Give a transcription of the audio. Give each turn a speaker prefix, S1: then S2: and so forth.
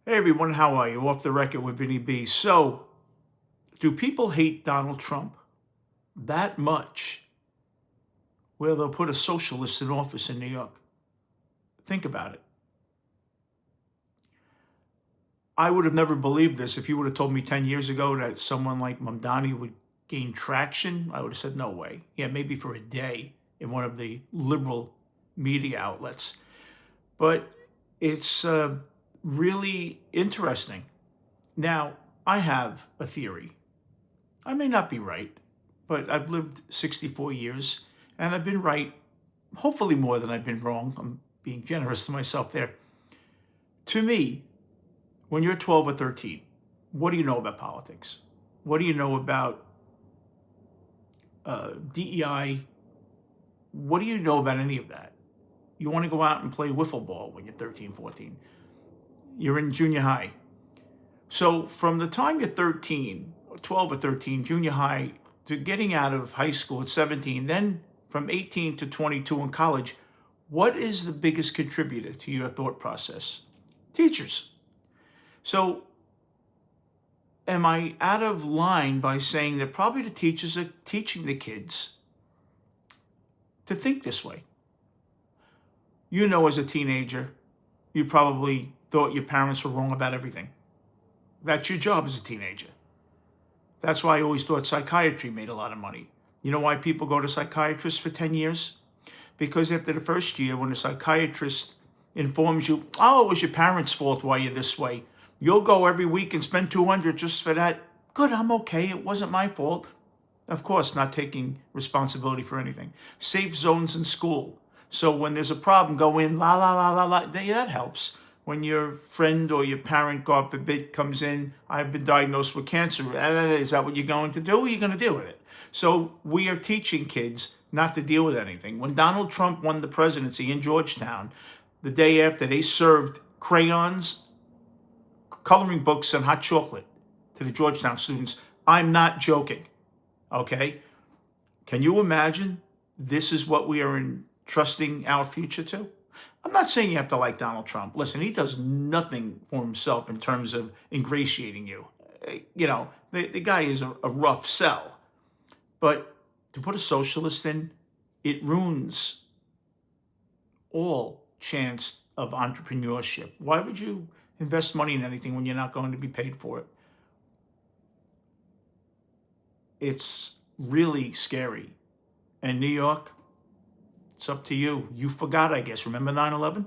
S1: Hey everyone, how are you? Off the record with Vinny B. So, do people hate Donald Trump that much where they'll put a socialist in office in New York? Think about it. I would have never believed this if you would have told me 10 years ago that someone like Mamdani would gain traction. I would have said, no way. Yeah, maybe for a day in one of the liberal media outlets. But it's really interesting. Now, I have a theory. I may not be right, but I've lived 64 years and I've been right, hopefully more than I've been wrong. I'm being generous to myself there. To me, when you're 12 or 13, what do you know about politics? What do you know about DEI? What do you know about any of that? You want to go out and play wiffle ball when you're 13, 14. You're in junior high. So from the time you're 13, or 12 or 13, junior high, to getting out of high school at 17, then from 18 to 22 in college, what is the biggest contributor to your thought process? Teachers. So am I out of line by saying that probably the teachers are teaching the kids to think this way? You know, as a teenager, you probably thought your parents were wrong about everything. That's your job as a teenager. That's why I always thought psychiatry made a lot of money. You know why people go to psychiatrists for 10 years? Because after the first year, when a psychiatrist informs you, oh, it was your parents' fault why you're this way, you'll go every week and spend 200 just for that. Good, I'm okay. It wasn't my fault. Of course, not taking responsibility for anything. Safe zones in school. So when there's a problem, go in, la, la, la, la, la. That helps. When your friend or your parent, God forbid, comes in, I've been diagnosed with cancer. Is that what you're going to do? Or are you going to deal with it? So we are teaching kids not to deal with anything. When Donald Trump won the presidency in Georgetown, the day after, they served crayons, coloring books, and hot chocolate to the Georgetown students. I'm not joking. Okay? Can you imagine this is what we are entrusting our future to? I'm not saying you have to like Donald Trump. Listen, he does nothing for himself in terms of ingratiating you. You know, the guy is a rough sell. But to put a socialist in, it ruins all chance of entrepreneurship. Why would you invest money in anything when you're not going to be paid for it? It's really scary. And New York, it's up to you. You forgot, I guess. Remember 9/11?